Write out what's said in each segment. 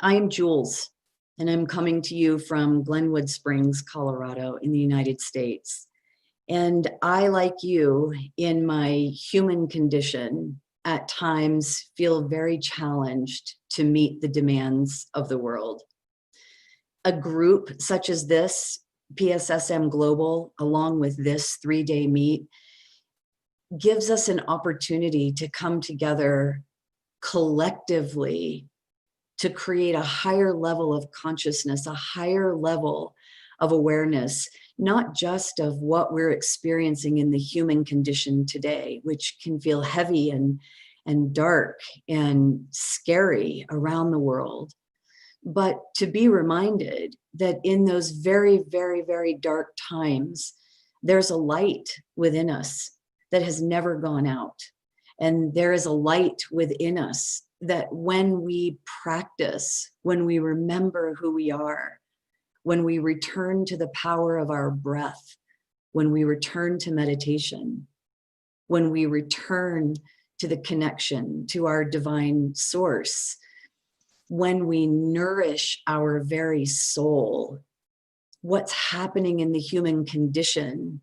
I am Jules, and I'm coming to you from Glenwood Springs, Colorado, in the United States. And I, like you, in my human condition, at times feel very challenged to meet the demands of the world. A group such as this, PSSM Global, along with this 3-day meet, gives us an opportunity to come together collectively to create a higher level of consciousness, a higher level of awareness, not just of what we're experiencing in the human condition today, which can feel heavy and dark and scary around the world, but to be reminded that in those very, very, very dark times, there's a light within us that has never gone out. And there is a light within us that when we practice, when we remember who we are, when we return to the power of our breath, when we return to meditation, when we return to the connection to our divine source, when we nourish our very soul, what's happening in the human condition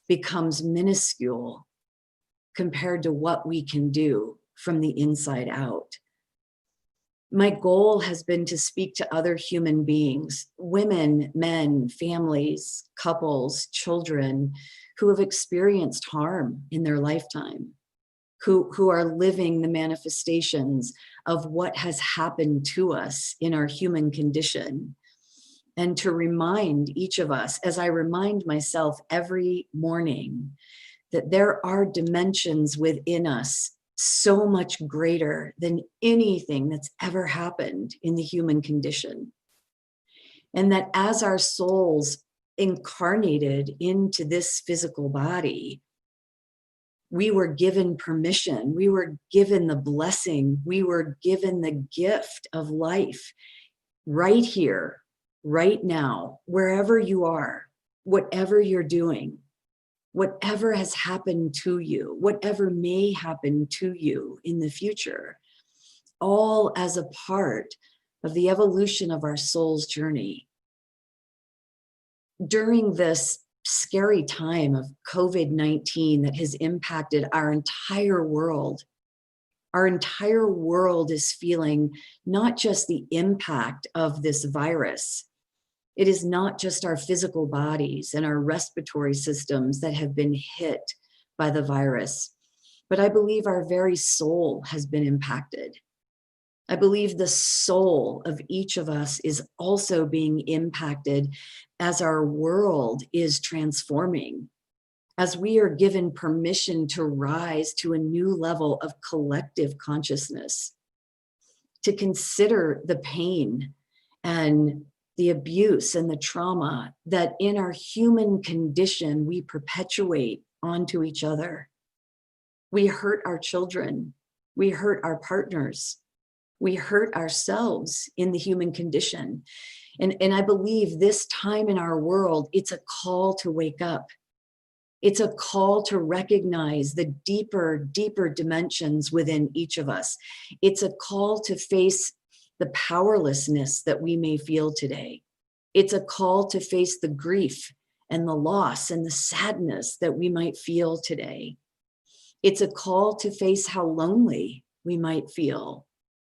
becomes minuscule compared to what we can do from the inside out. My goal has been to speak to other human beings, women, men, families, couples, children who have experienced harm in their lifetime, who are living the manifestations of what has happened to us in our human condition. And to remind each of us, as I remind myself every morning, that there are dimensions within us so much greater than anything that's ever happened in the human condition. And that as our souls incarnated into this physical body, we were given permission, we were given the blessing, we were given the gift of life right here, right now, wherever you are, whatever you're doing. Whatever has happened to you, whatever may happen to you in the future, all as a part of the evolution of our soul's journey. During this scary time of COVID-19 that has impacted our entire world is feeling not just the impact of this virus. It is not just our physical bodies and our respiratory systems that have been hit by the virus, but I believe our very soul has been impacted. I believe the soul of each of us is also being impacted as our world is transforming, as we are given permission to rise to a new level of collective consciousness, to consider the pain and the abuse and the trauma that in our human condition we perpetuate onto each other. We hurt our children, we hurt our partners, we hurt ourselves in the human condition. And I believe this time in our world, it's a call to wake up. It's a call to recognize the deeper, deeper dimensions within each of us. It's a call to face the powerlessness that we may feel today. It's a call to face the grief and the loss and the sadness that we might feel today. It's a call to face how lonely we might feel.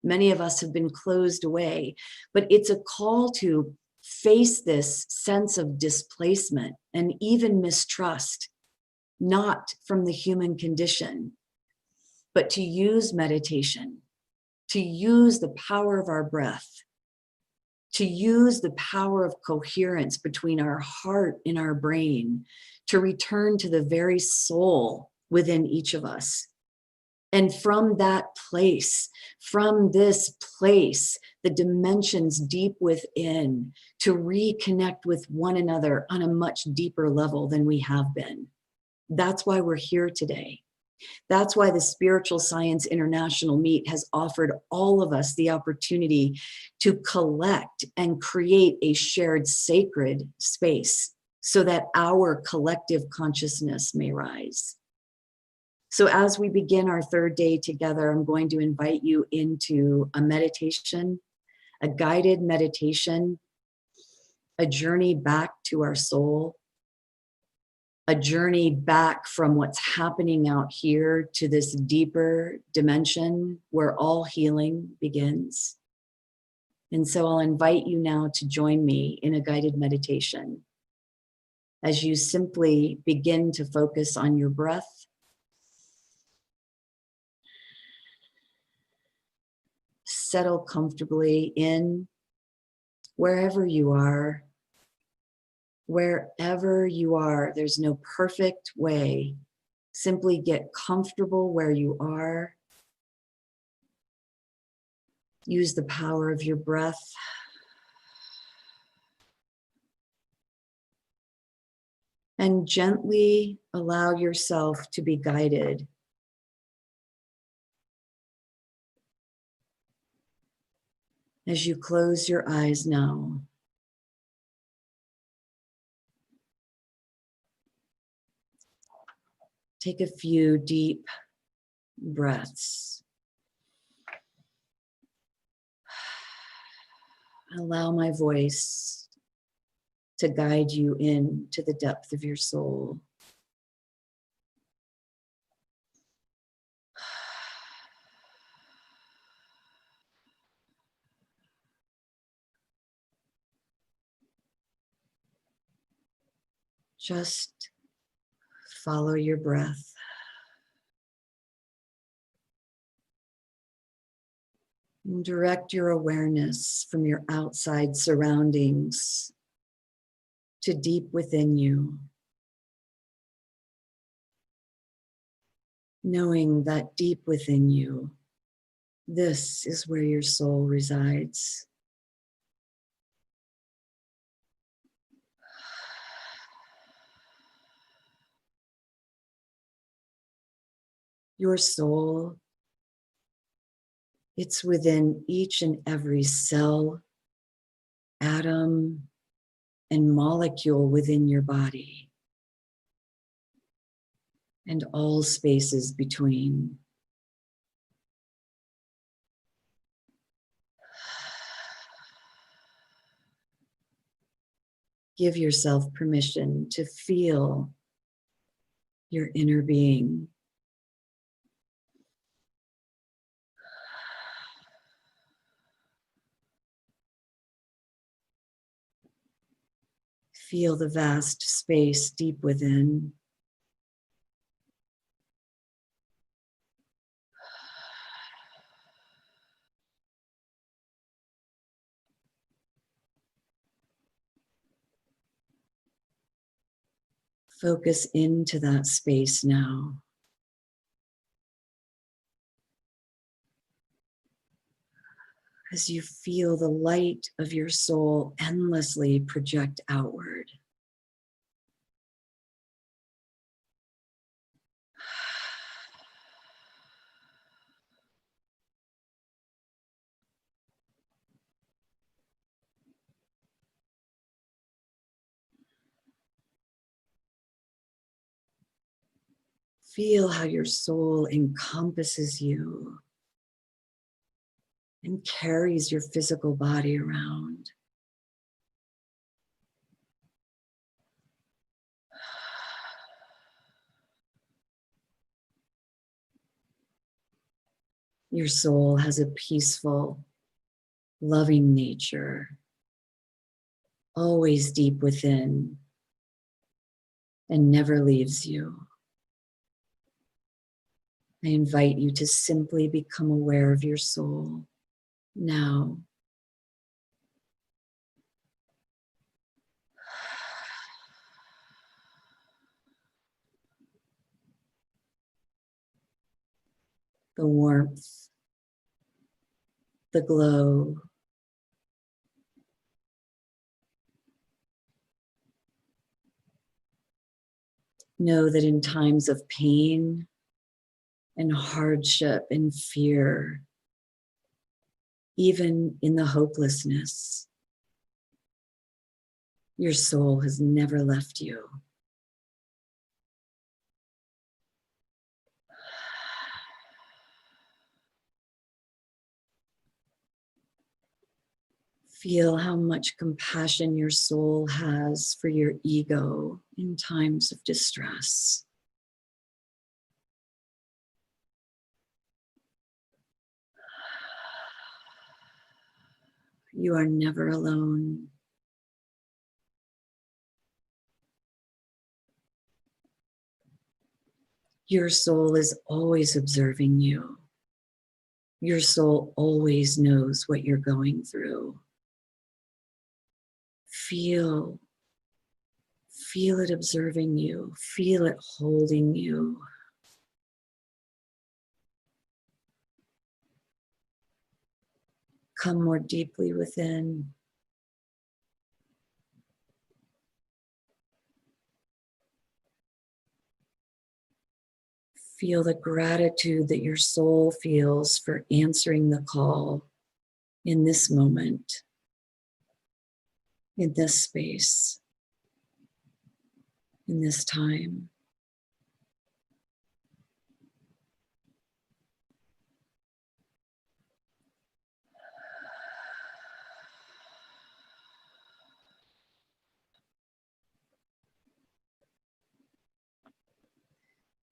Many of us have been closed away, but it's a call to face this sense of displacement and even mistrust, not from the human condition, but to use meditation, to use the power of our breath, to use the power of coherence between our heart and our brain, to return to the very soul within each of us. And from that place, from this place, the dimensions deep within, to reconnect with one another on a much deeper level than we have been. That's why we're here today. That's why the Spiritual Science International Meet has offered all of us the opportunity to collect and create a shared sacred space so that our collective consciousness may rise. So as we begin our third day together, I'm going to invite you into a meditation, a guided meditation, a journey back to our soul, a journey back from what's happening out here to this deeper dimension where all healing begins. And so I'll invite you now to join me in a guided meditation as you simply begin to focus on your breath. Settle comfortably in wherever you are. Wherever you are, there's no perfect way. Simply get comfortable where you are. Use the power of your breath. And gently allow yourself to be guided. As you close your eyes now, take a few deep breaths. Allow my voice to guide you into the depth of your soul. Just follow your breath. And direct your awareness from your outside surroundings to deep within you. Knowing that deep within you, this is where your soul resides. Your soul, it's within each and every cell, atom, and molecule within your body, and all spaces between. Give yourself permission to feel your inner being. Feel the vast space deep within. Focus into that space now. As you feel the light of your soul endlessly project outward. Feel how your soul encompasses you and carries your physical body around. Your soul has a peaceful, loving nature, always deep within, and never leaves you. I invite you to simply become aware of your soul now. The warmth, the glow, know that in times of pain and hardship and fear, even in the hopelessness, your soul has never left you. Feel how much compassion your soul has for your ego in times of distress. You are never alone. Your soul is always observing you. Your soul always knows what you're going through. Feel it observing you. Feel it holding you. Come more deeply within. Feel the gratitude that your soul feels for answering the call in this moment, in this space, in this time.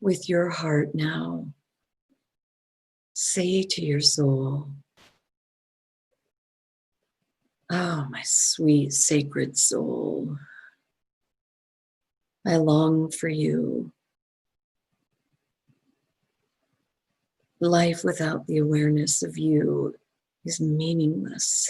With your heart now, say to your soul, "Oh, my sweet, sacred soul, I long for you. Life without the awareness of you is meaningless.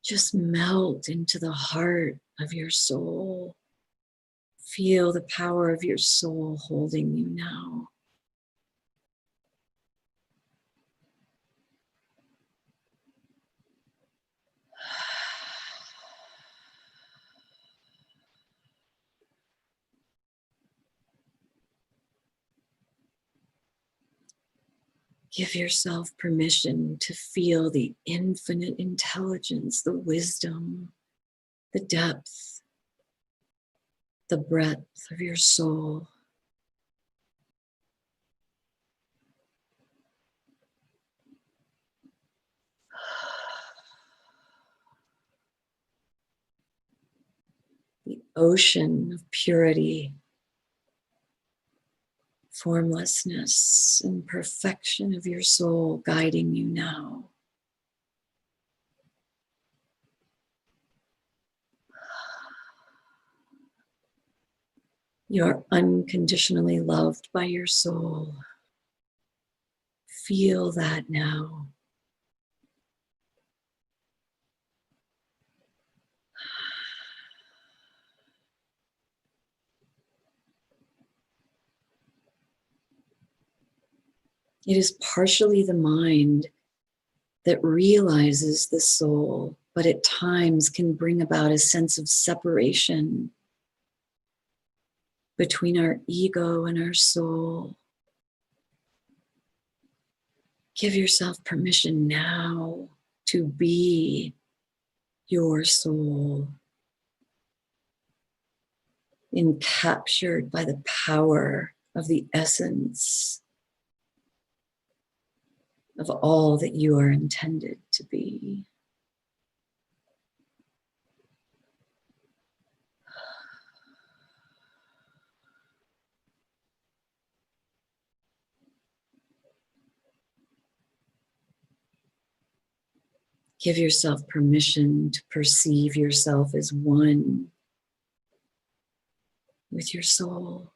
Just melt into the heart of your soul. Feel the power of your soul holding you now. Give yourself permission to feel the infinite intelligence, the wisdom, the depth, the breadth of your soul. The ocean of purity, formlessness, and perfection of your soul guiding you now. You're unconditionally loved by your soul. Feel that now. It is partially the mind that realizes the soul, but at times can bring about a sense of separation between our ego and our soul. Give yourself permission now to be your soul, encaptured by the power of the essence of all that you are intended to be. Give yourself permission to perceive yourself as one with your soul,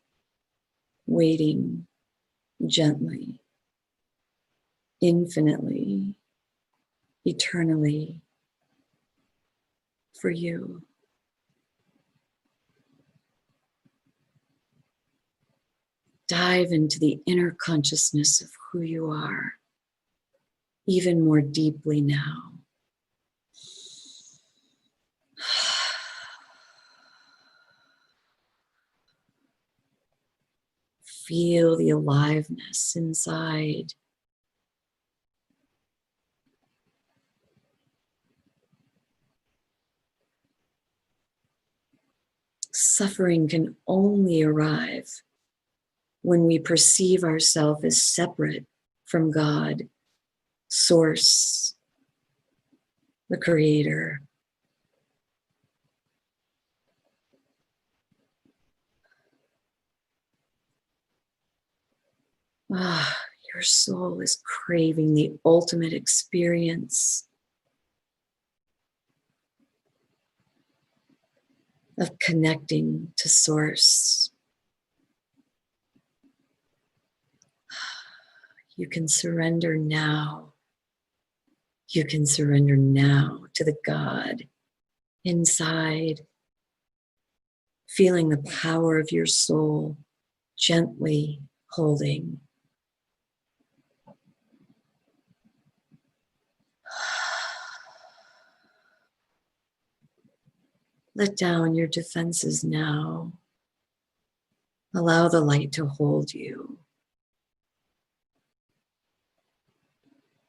waiting gently, infinitely, eternally for you. Dive into the inner consciousness of who you are, even more deeply now. Feel the aliveness inside. Suffering can only arrive when we perceive ourselves as separate from God, Source, the Creator. Your soul is craving the ultimate experience of connecting to Source. You can surrender now. You can surrender now to the God inside, feeling the power of your soul gently holding. Let down your defenses now. Allow the light to hold you,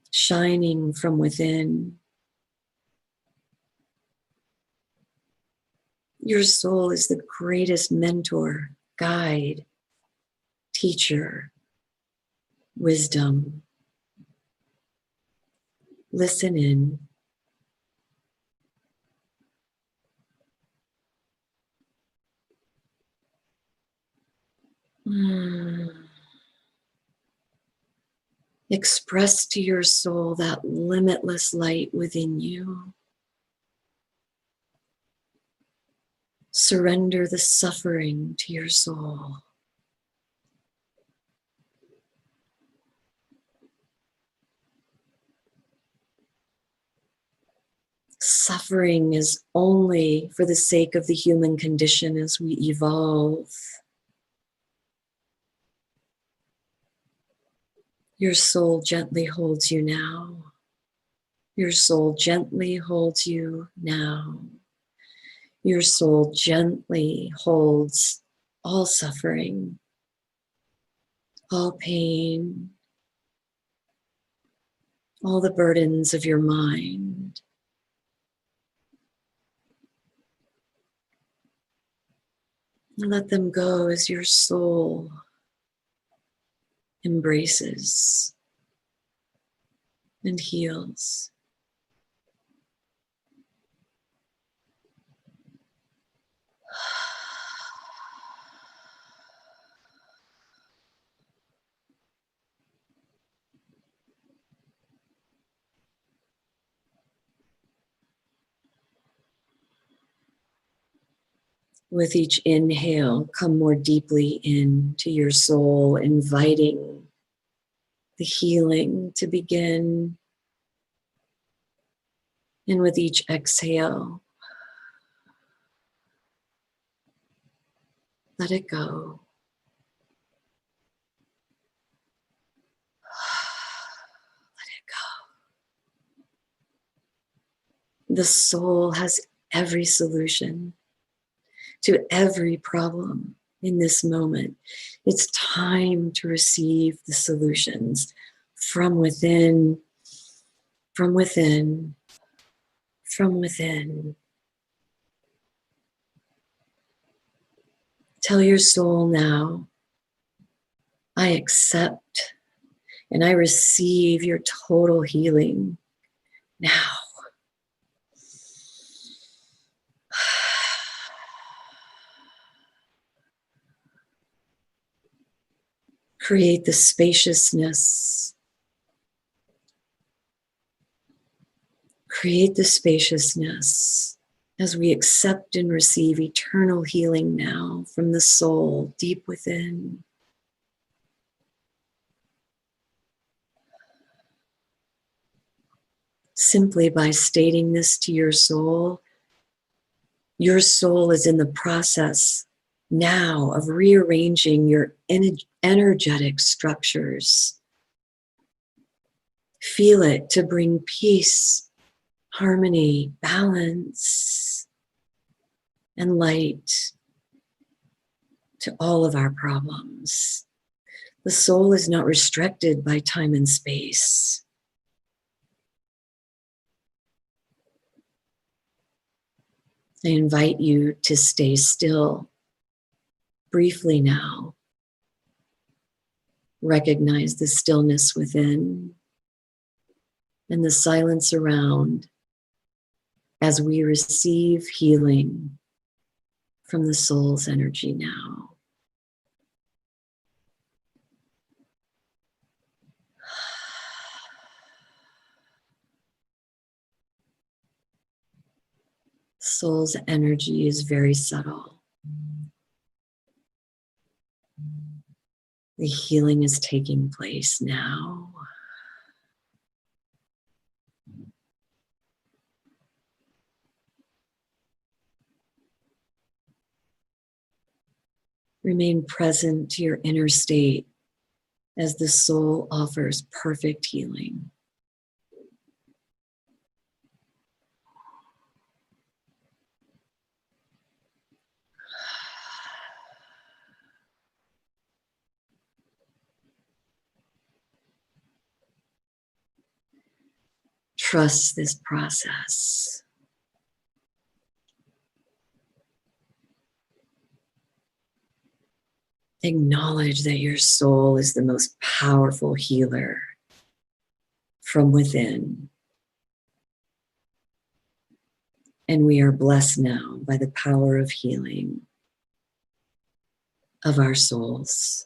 shining from within. Your soul is the greatest mentor, guide, teacher, wisdom. Listen in. Express to your soul that limitless light within you. Surrender the suffering to your soul. Suffering is only for the sake of the human condition as we evolve. Your soul gently holds you now. Your soul gently holds you now. Your soul gently holds all suffering, all pain, all the burdens of your mind. And let them go as your soul embraces and heals. With each inhale, come more deeply into your soul, inviting the healing to begin. And with each exhale, let it go. Let it go. The soul has every solution to every problem in this moment. It's time to receive the solutions from within, from within, from within. Tell your soul now, I accept and I receive your total healing now. Create the spaciousness. Create the spaciousness as we accept and receive eternal healing now from the soul deep within. Simply by stating this to your soul is in the process now of rearranging your energetic structures. Feel it to bring peace, harmony, balance, and light to all of our problems. The soul is not restricted by time and space. I invite you to stay still briefly now. Recognize the stillness within and the silence around as we receive healing from the soul's energy now. Soul's energy is very subtle. The healing is taking place now. Remain present to your inner state as the soul offers perfect healing. Trust this process. Acknowledge that your soul is the most powerful healer from within. And we are blessed now by the power of healing of our souls.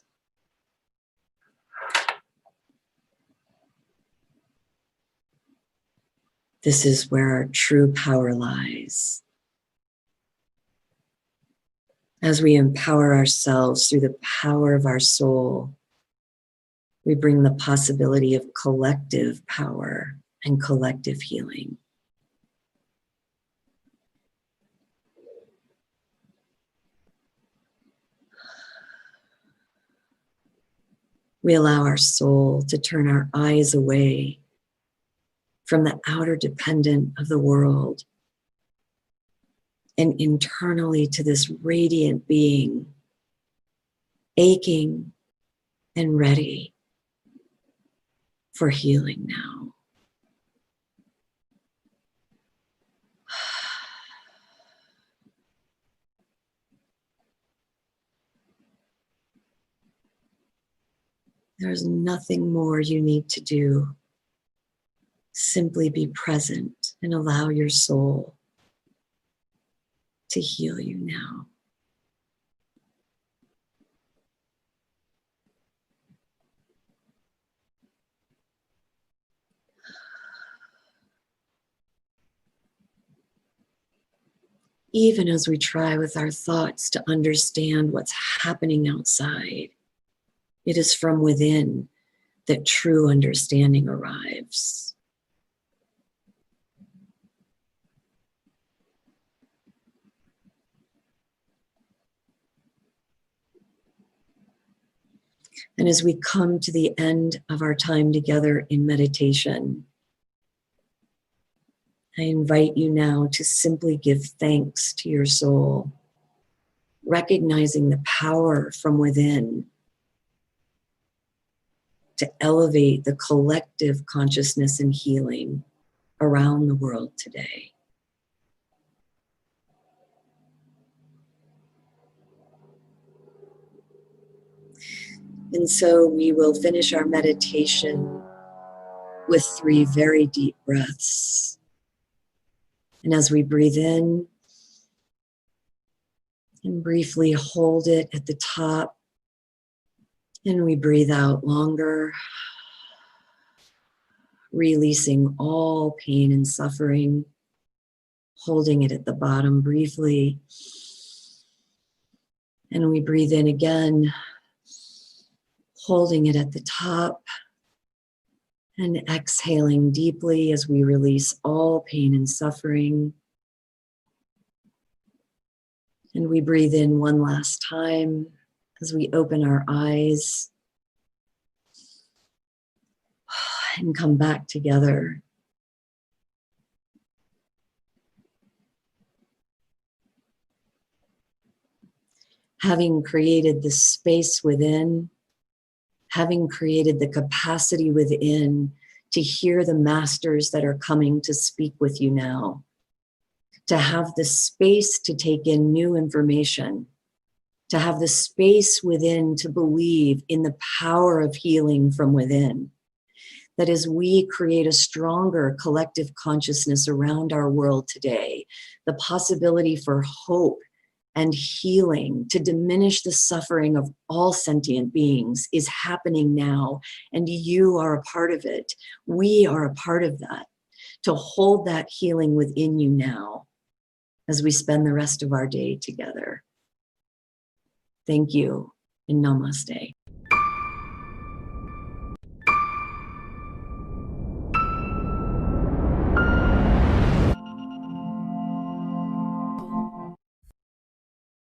This is where our true power lies. As we empower ourselves through the power of our soul, we bring the possibility of collective power and collective healing. We allow our soul to turn our eyes away from the outer dependent of the world and internally to this radiant being, aching and ready for healing now. There's nothing more you need to do. Simply be present and allow your soul to heal you now. Even as we try with our thoughts to understand what's happening outside, it is from within that true understanding arrives. And as we come to the end of our time together in meditation, I invite you now to simply give thanks to your soul, recognizing the power from within to elevate the collective consciousness and healing around the world today. And so we will finish our meditation with 3 very deep breaths. And as we breathe in and briefly hold it at the top, and we breathe out longer, releasing all pain and suffering, holding it at the bottom briefly. And we breathe in again, holding it at the top, and exhaling deeply as we release all pain and suffering. And we breathe in one last time as we open our eyes and come back together. Having created the space within, having created the capacity within to hear the masters that are coming to speak with you now, to have the space to take in new information, to have the space within to believe in the power of healing from within. That as we create a stronger collective consciousness around our world today, the possibility for hope and healing to diminish the suffering of all sentient beings is happening now, and you are a part of it. We are a part of that. To hold that healing within you now as we spend the rest of our day together. Thank you and namaste.